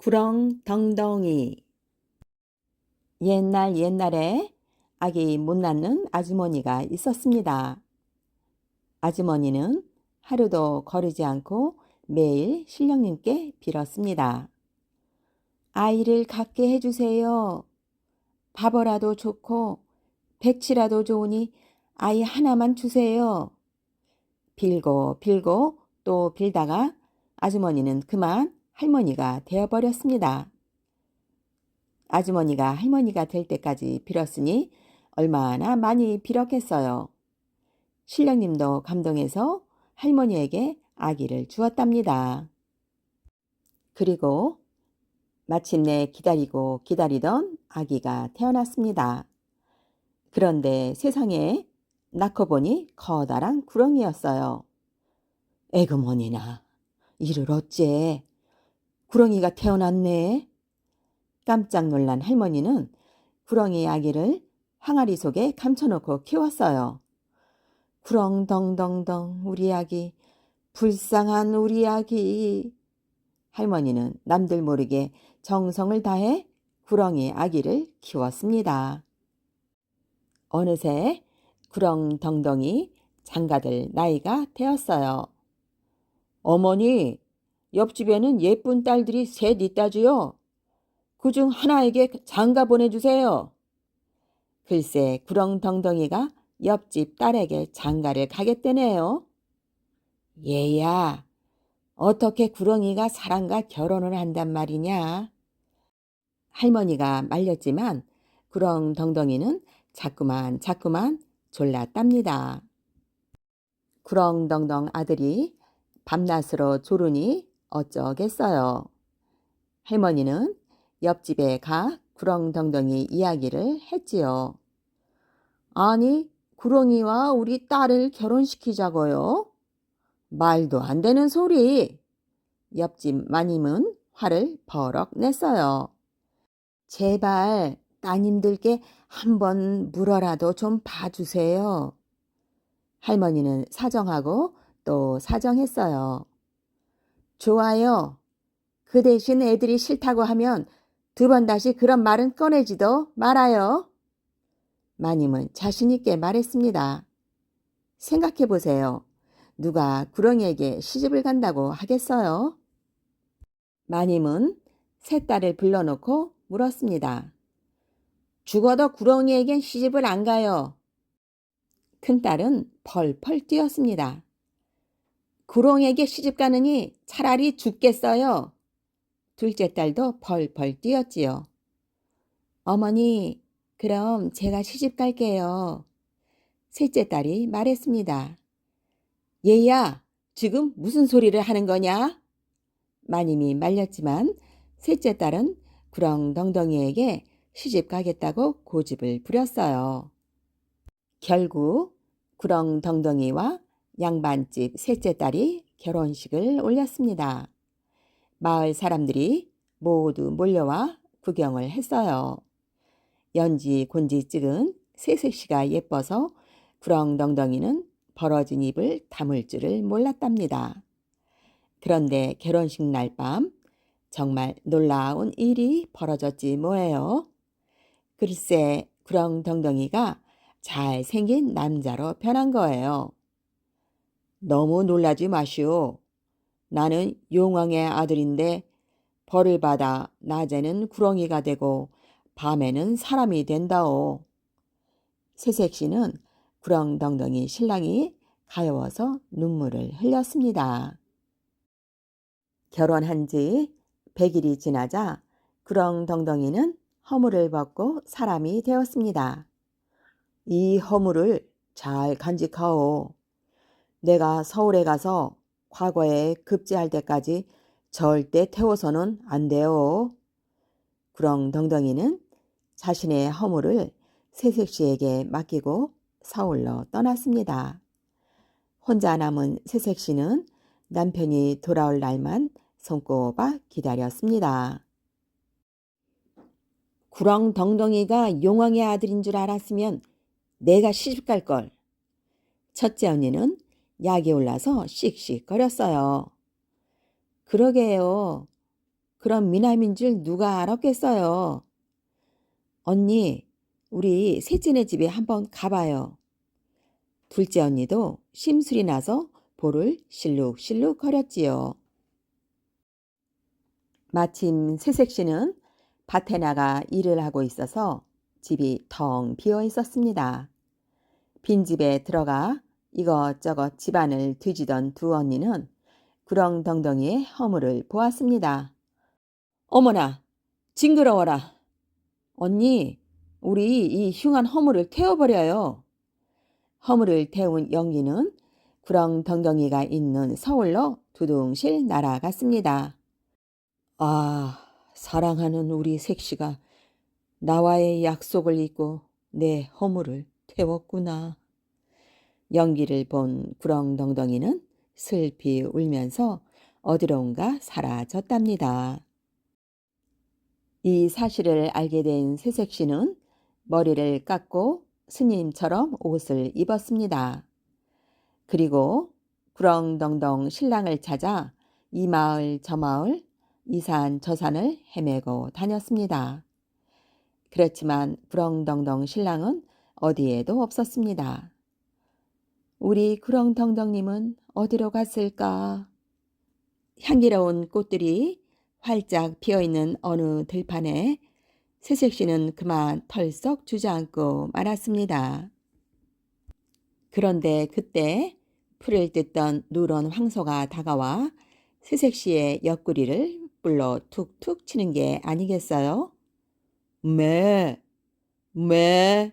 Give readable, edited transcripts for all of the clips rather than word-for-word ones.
구렁덩덩이. 옛날에 아기 못 낳는 아주머니가 있었습니다. 아주머니는 하루도 거르지 않고 매일 신령님께 빌었습니다. 아이를 갖게 해주세요. 바보라도 좋고 백치라도 좋으니 아이 하나만 주세요. 빌고 또 빌다가 아주머니는 그만 할머니가 되어버렸습니다. 아주머니가 할머니가 될 때까지 빌었으니 얼마나 많이 빌었겠어요. 신령님도 감동해서 할머니에게 아기를 주었답니다. 그리고 마침내 기다리던 아기가 태어났습니다. 그런데 세상에 낳고 보니 커다란 구렁이였어요. 에그머니나, 이를 어째 구렁이가 태어났네. 깜짝 놀란 할머니는 구렁이 아기를 항아리 속에 감춰놓고 키웠어요. 구렁덩덩덩 우리 아기, 불쌍한 우리 아기. 할머니는 남들 모르게 정성을 다해 구렁이 아기를 키웠습니다. 어느새 구렁덩덩이 장가들 나이가 되었어요. 어머니, 옆집에는 예쁜 딸들이 셋 있다지요. 그중 하나에게 장가 보내주세요. 글쎄 구렁덩덩이가 옆집 딸에게 장가를 가겠대네요. 얘야, 어떻게 구렁이가 사람과 결혼을 한단 말이냐. 할머니가 말렸지만 구렁덩덩이는 자꾸만 졸랐답니다. 구렁덩덩 아들이 밤낮으로 졸으니 어쩌겠어요. 할머니는 옆집에 가 구렁덩덩이 이야기를 했지요. 아니, 구렁이와 우리 딸을 결혼시키자고요? 말도 안 되는 소리. 옆집 마님은 화를 버럭 냈어요. 제발 따님들께 한번 물어라도 좀 봐주세요. 할머니는 사정하고 또 사정했어요. 좋아요. 그 대신 애들이 싫다고 하면 2번 다시 그런 말은 꺼내지도 말아요. 마님은 자신있게 말했습니다. 생각해보세요. 누가 구렁이에게 시집을 간다고 하겠어요? 마님은 새 딸을 불러놓고 물었습니다. 죽어도 구렁이에겐 시집을 안 가요. 큰딸은 펄펄 뛰었습니다. 구렁이에게 시집 가느니 차라리 죽겠어요. 둘째 딸도 펄펄 뛰었지요. 어머니, 그럼 제가 시집 갈게요. 셋째 딸이 말했습니다. 얘야, 지금 무슨 소리를 하는 거냐? 마님이 말렸지만 셋째 딸은 구렁덩덩이에게 시집 가겠다고 고집을 부렸어요. 결국 구렁덩덩이와 양반집 셋째 딸이 결혼식을 올렸습니다. 마을 사람들이 모두 몰려와 구경을 했어요. 연지 곤지 찍은 새색시가 예뻐서 구렁덩덩이는 벌어진 입을 다물 줄을 몰랐답니다. 그런데 결혼식 날 밤 정말 놀라운 일이 벌어졌지 뭐예요. 글쎄 구렁덩덩이가 잘생긴 남자로 변한 거예요. 너무 놀라지 마시오. 나는 용왕의 아들인데 벌을 받아 낮에는 구렁이가 되고 밤에는 사람이 된다오. 새색시는 구렁덩덩이 신랑이 가여워서 눈물을 흘렸습니다. 결혼한 지 100일이 지나자 구렁덩덩이는 허물을 벗고 사람이 되었습니다. 이 허물을 잘 간직하오. 내가 서울에 가서 과거에 급제할 때까지 절대 태워서는 안 돼요. 구렁덩덩이는 자신의 허물을 새색시에게 맡기고 서울로 떠났습니다. 혼자 남은 새색시는 남편이 돌아올 날만 손꼽아 기다렸습니다. 구렁덩덩이가 용왕의 아들인 줄 알았으면 내가 시집갈 걸. 첫째 언니는 약이 올라서 씩씩거렸어요. 그러게요. 그럼 미남인 줄 누가 알았겠어요. 언니, 우리 셋째네 집에 한번 가봐요. 둘째 언니도 심술이 나서 볼을 실룩실룩 거렸지요. 마침 새색 씨는 밭에 나가 일을 하고 있어서 집이 텅 비어 있었습니다. 빈집에 들어가 이것저것 집안을 뒤지던 두 언니는 구렁덩덩이의 허물을 보았습니다. 어머나, 징그러워라. 언니, 우리 이 흉한 허물을 태워버려요. 허물을 태운 연기는 구렁덩덩이가 있는 서울로 두둥실 날아갔습니다. 아, 사랑하는 우리 색시가 나와의 약속을 잊고 내 허물을 태웠구나. 연기를 본 구렁덩덩이는 슬피 울면서 어디론가 사라졌답니다. 이 사실을 알게 된 새색시는 머리를 깎고 스님처럼 옷을 입었습니다. 그리고 구렁덩덩 신랑을 찾아 이 마을 저 마을 이 산 저 산을 헤매고 다녔습니다. 그렇지만 구렁덩덩 신랑은 어디에도 없었습니다. 우리 구렁덩덩님은 어디로 갔을까? 향기로운 꽃들이 활짝 피어있는 어느 들판에 새색시는 그만 털썩 주저앉고 말았습니다. 그런데 그때 풀을 뜯던 누런 황소가 다가와 새색시의 옆구리를 뿔로 툭툭 치는 게 아니겠어요? 매, 매.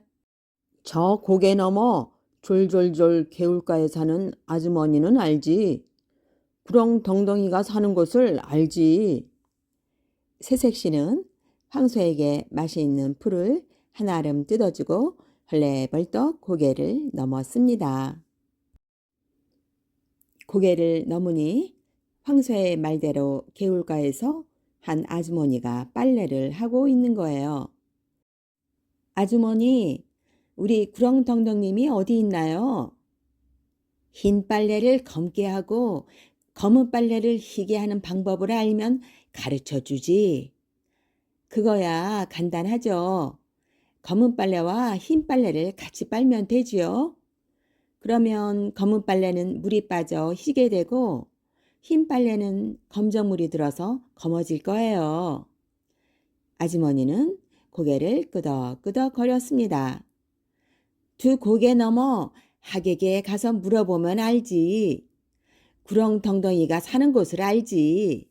저 고개 넘어 졸졸졸 개울가에 사는 아주머니는 알지. 구렁덩덩이가 사는 곳을 알지. 새색시는 황소에게 맛이 있는 풀을 한아름 뜯어주고 헐레벌떡 고개를 넘었습니다. 고개를 넘으니 황소의 말대로 개울가에서 한 아주머니가 빨래를 하고 있는 거예요. 아주머니, 우리 구렁덩덩님이 어디 있나요? 흰 빨래를 검게 하고 검은 빨래를 희게 하는 방법을 알면 가르쳐 주지. 그거야 간단하죠. 검은 빨래와 흰 빨래를 같이 빨면 되지요. 그러면 검은 빨래는 물이 빠져 희게 되고 흰 빨래는 검정물이 들어서 검어질 거예요. 아주머니는 고개를 끄덕끄덕 거렸습니다. 두 고개 넘어 하객에 가서 물어보면 알지. 구렁덩덩이가 사는 곳을 알지.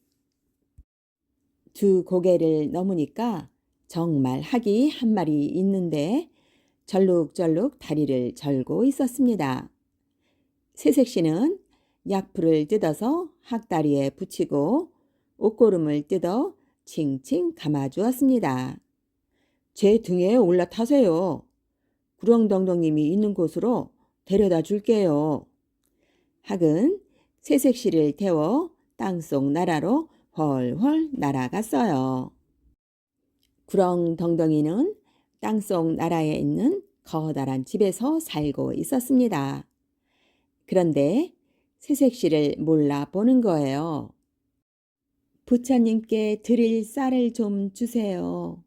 두 고개를 넘으니까 정말 학이 한 마리 있는데 절룩절룩 다리를 절고 있었습니다. 새색시는 약풀을 뜯어서 학다리에 붙이고 옷고름을 뜯어 칭칭 감아주었습니다. 제 등에 올라타세요. 구렁덩덩님이 있는 곳으로 데려다 줄게요. 학은 새색시를 태워 땅속 나라로 훨훨 날아갔어요. 구렁덩덩이는 땅속 나라에 있는 커다란 집에서 살고 있었습니다. 그런데 새색시를 몰라보는 거예요. 부처님께 드릴 쌀을 좀 주세요.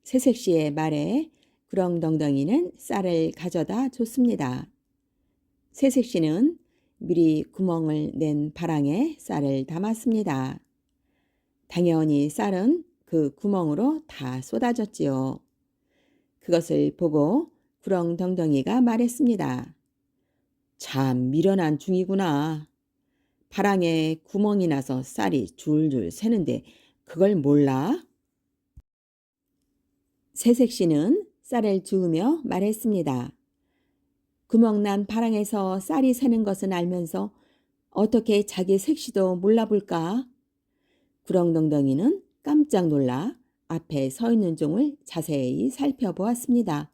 새색시의 말에 구렁덩덩이는 쌀을 가져다 줬습니다. 새색시는 미리 구멍을 낸 바랑에 쌀을 담았습니다. 당연히 쌀은 그 구멍으로 다 쏟아졌지요. 그것을 보고 구렁덩덩이가 말했습니다. 참 미련한 중이구나. 바랑에 구멍이 나서 쌀이 줄줄 새는데 그걸 몰라? 새색시는 쌀을 주우며 말했습니다. 구멍난 바랑에서 쌀이 새는 것은 알면서 어떻게 자기 색시도 몰라볼까? 구렁덩덩이는 깜짝 놀라 앞에 서 있는 종을 자세히 살펴보았습니다.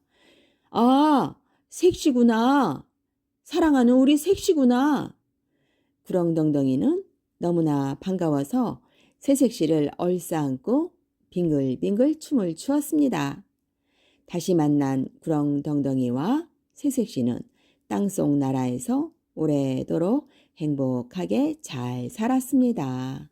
아, 색시구나. 사랑하는 우리 색시구나. 구렁덩덩이는 너무나 반가워서 새색시를 얼싸안고 빙글빙글 춤을 추었습니다. 다시 만난 구렁덩덩이와 새색시는 땅속 나라에서 오래도록 행복하게 잘 살았습니다.